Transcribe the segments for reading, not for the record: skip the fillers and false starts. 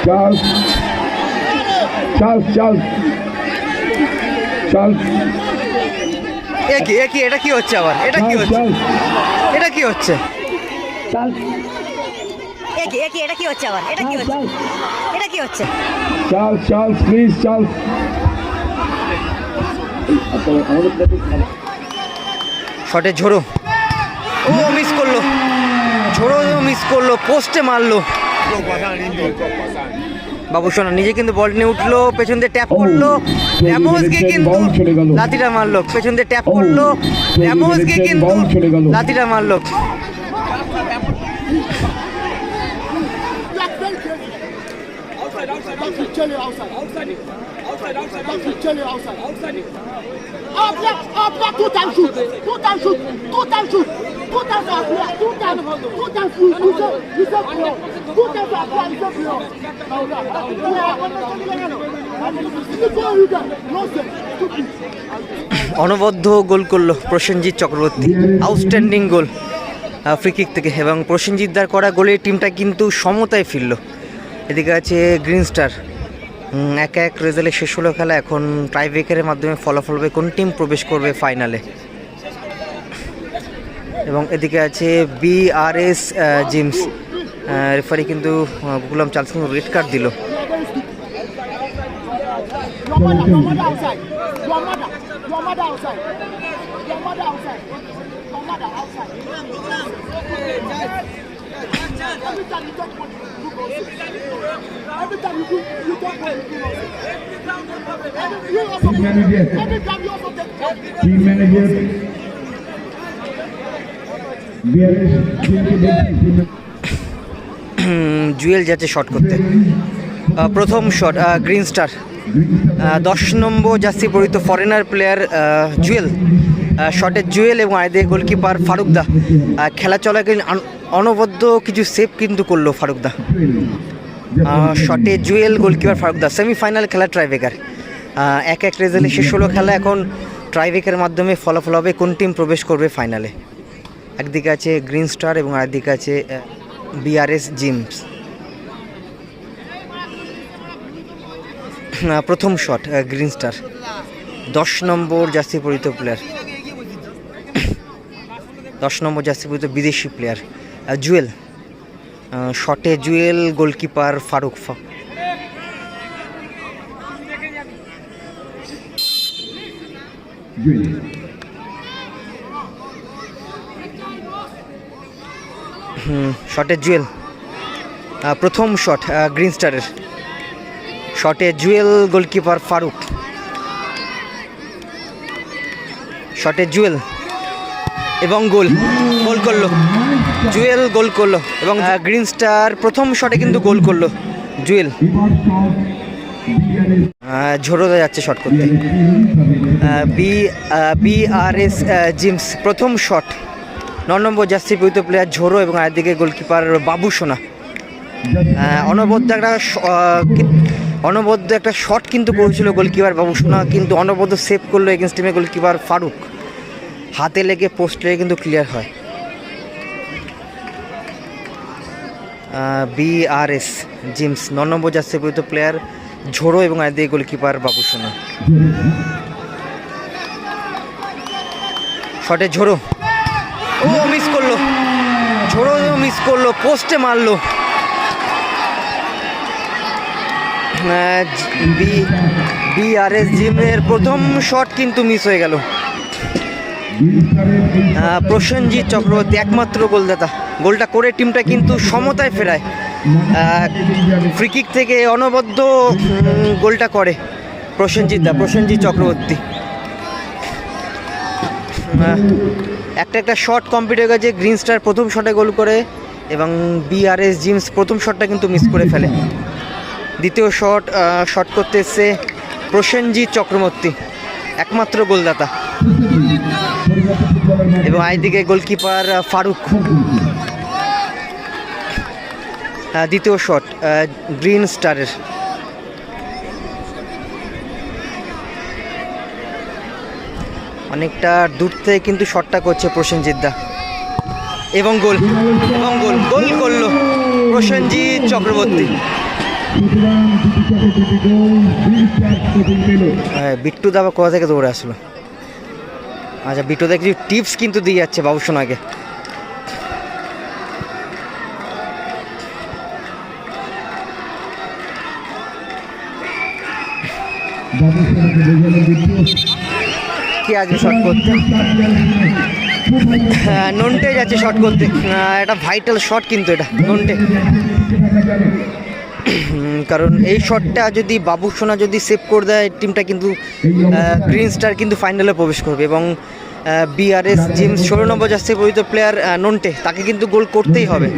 Charles Charles Charles Charles একই এটা কি হচ্ছে আবার? এটা কি হচ্ছে? এটা কি হচ্ছে? চার্লস একই এটা কি হচ্ছে আবার? এটা কি হচ্ছে? এটা কি হচ্ছে? চার্লস চার্লস প্লিজ চার্লস শটে ঝোড়ো, ও মিস করলো, ঝোড়ো মিস করলো, পোস্টে মারলো। বাবু সোনা নিজে কিন্তু বল নিয়ে উঠলো, পেছন দিয়ে ট্যাপ করলো, র্যামোসকে কিন্তু লাতিটা মারলো, পেছন দিয়ে ট্যাপ করলো, র্যামোসকে কিন্তু লাতিটা মারলো। অনবদ্য গোল করলো প্রসেনজিৎ চক্রবর্তী, আউটস্ট্যান্ডিং গোল ফ্রি কিক থেকে, এবং প্রসেনজিৎ দার করা গোলে টিমটা কিন্তু সমতায় ফিরল। এদিকে আছে গ্রিন স্টার, 1-1 রেজাল্টে শেষ হলো খেলা। এখন টাইব্রেকারের মাধ্যমে ফলাফল হবে কোন টিম প্রবেশ করবে ফাইনালে। এবং এদিকে আছে বিআরএস জিমস, রেফারি কিন্তু গোকুলাম চার্লস কিন্তু রেড কার্ড দিল। टीम मैनेजर জুয়েল যাচ্ছে শট করতে। প্রথম শট গ্রিন স্টার, 10 নম্বর জার্সি পরিহিত ফরেনার প্লেয়ার জুয়েল, শটে জুয়েল এবং আয়দে গোলকিপার ফারুকদা। খেলা চলাকালীন অনবদ্য কিছু সেভ কিন্তু করলো ফারুকদা। শটে জুয়েল, গোলকিপার ফারুকদা। সেমিফাইনাল খেলা ট্রাইব্রেকার, 1-1 রেজাল্টে শেষ হলো খেলা। এখন ট্রাইব্রেকারের মাধ্যমে ফলাফল হবে কোন টিম প্রবেশ করবে ফাইনালে। একদিকে আছে গ্রিন স্টার এবং আরেকদিকে আছে বিআরএস জিমস। প্রথম শট গ্রিন স্টার, 10 নম্বর জার্সি পরিহিত প্লেয়ার, 10 নম্বর জার্সি পরিহিত বিদেশি প্লেয়ার জুয়েল। শটে জুয়েল, গোলকিপার ফারুক। শটে জুয়েল, প্রথম শট গ্রিন স্টারের, শটে জুয়েল, গোলকিপার ফারুক। শটে জুয়েল এবং গোল করলো জুয়েল, গোল করলো। এবং গ্রিন স্টার প্রথম শটে কিন্তু গোল করলো জুয়েল। ঝোড়োদা যাচ্ছে শট করতে। বিআরএস জিমস, প্রথম শট, 9 নম্বর জার্সি পরিহিত প্লেয়ার ঝোড়ো এবং আরেকদিকে গোলকিপার বাবু সোনা। অনবদ্য একটা শট কিন্তু করেছিল গোলকিপার বাবু সোনা, কিন্তু অনবদ্য সেভ করলো এগেন্স্ট টিমের গোলকিপার ফারুক। হাতে লেগে পোস্ট লেগে কিন্তু ক্লিয়ার হয়। বিআরএস জিমস, 9 নম্বর জার্সি পরিহিত প্লেয়ার ঝোড়ো এবং আরেকদিকে গোলকিপার বাবু সোনা। শটে ঝোড়ো, ও মিস করলো, ঝোড়ো মিস করলো, পোস্টে মারলো। বিআরএস জিমের প্রথম শট কিন্তু মিস হয়ে গেল। প্রসেনজিৎ চক্রবর্তী একমাত্র গোলদাতা, গোলটা করে টিমটা কিন্তু সমতায় ফেরায়। ফ্রি কিক থেকে অনবদ্য গোলটা করে প্রসেনজিৎ চক্রবর্তী। একটা শট কমপ্লিট হয়ে গেছে। গ্রিন স্টার প্রথম শটে গোল করে এবং বিআরএস জিমস প্রথম শটটা কিন্তু মিস করে ফেলে। দ্বিতীয় শট করতে এসছে প্রসেনজিৎ চক্রবর্তী, একমাত্র গোলদাতা, এবং আইদিকে গোলকিপার ফারুক। দ্বিতীয় শট গ্রিন স্টারের। অনেকটা দূর থেকে কিন্তু শটটা করছে প্রসেনজিৎ দা, এবং গোল করলো প্রসেনজিৎ চক্রবর্তী। সুতরাং দুটি শটে দুটি গোল, গ্রিন স্টার স্পোর্টিং পেল। বিট্টু দাবা কোথা থেকে দৌড়ে আসলো? আচ্ছা, বিট্টু দা কিছু টিপস কিন্তু দিয়ে যাচ্ছে বাবুসোনাকে। বাবুসোনাকে বোঝানো বিট্টু। কি আসবে শট করতে? নন্টে যাচ্ছে শট করতে। এটা ভাইটাল শট কিন্তু এটা নন্টে, কারণ এই শটটা যদি বাবুসোনা যদি সেভ করে দেয় টিমটা কিন্তু গ্রিন স্টার কিন্তু ফাইনালে প্রবেশ করবে এবং বিআরএস জিমস 16 নম্বর জার্সি পরিহিত প্লেয়ার নন্টে, তাকে কিন্তু গোল করতেই হবে।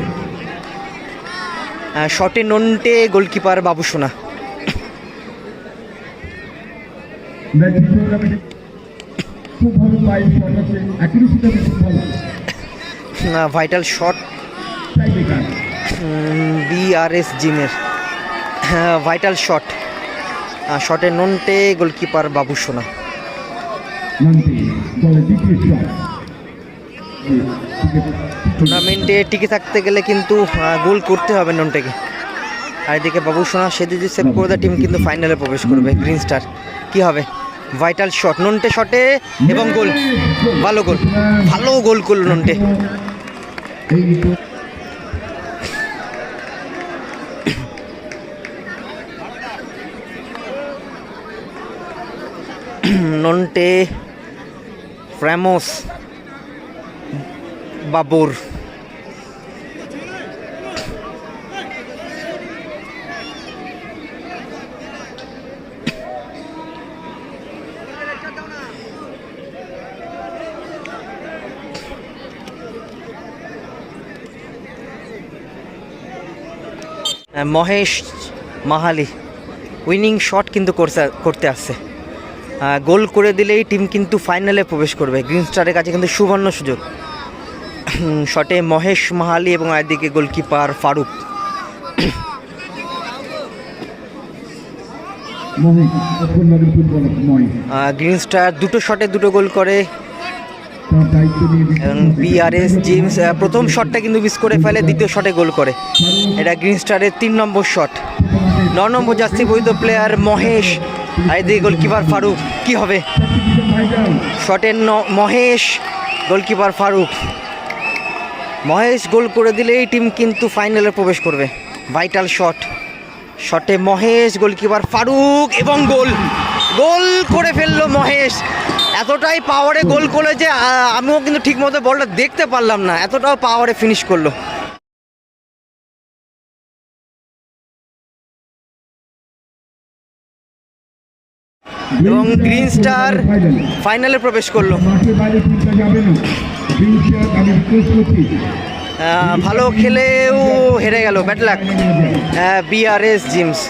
শটে নন্টে, গোলকিপার বাবুসোনা। খুব ভালো পাই শট আছে, অ্যাকুরেসিটা খুব ভালো। Vital shot tiebreaker. বিআরএস জিমের ভাইটাল শট। শটে নন্টে, গোলকিপার বাবুসোনা। নন্টে দলের দ্বিতীয় শট। টুর্নামেন্টে টিকে থাকতে গেলে কিন্তু গোল করতে হবে নন্টেকে। আর এদিকে বাবুসোনা সে যদি সেভ করে দেয় টিম কিন্তু ফাইনালে প্রবেশ করবে গ্রিন স্টার। কী হবে? ভাইটাল শট নন্টে, শটে এবং গোল, ভালো গোল, ভালো গোল করল নন্টে। নন্টে, ফ্রামোস, বাবুর। মহেশ মাহালি উইনিং শট কিন্তু করতে আসছে। গোল করে দিলেই টিম কিন্তু ফাইনালে প্রবেশ করবে। গ্রিন স্টারের কাছে কিন্তু সুবর্ণ সুযোগ। শটে মহেশ মাহালি এবং একদিকে গোলকিপার ফারুক। গ্রিন স্টার দুটো শটে দুটো গোল করে এবং বিআরএস জিমস প্রথম শটটা কিন্তু মিস করে ফেলে, দ্বিতীয় শটে গোল করে। এটা গ্রিন স্টারের 3 নম্বর শট। 9 নম্বর জার্সি পরিহিত প্লেয়ার মহেশ, আর এদিকে গোলকিপার ফারুক। কি হবে? শটের মহেশ, গোলকিপার ফারুক। মহেশ গোল করে দিলেই টিম কিন্তু ফাইনালে প্রবেশ করবে। Vital shot. শটে মহেশ, গোলকিপার ফারুক এবং গোল, গোল করে ফেললো মহেশ। এতটাই পাওয়ারে গোল করে যে আমিও কিন্তু ঠিকমতো বলটা দেখতে পারলাম না, এতটাও পাওয়ারে ফিনিশ করলো। এবং গ্রিন স্টার ফাইনালে প্রবেশ করলো। ভালো খেলেও হেরে গেল, ব্যাড লাক বিআরএস জিমস।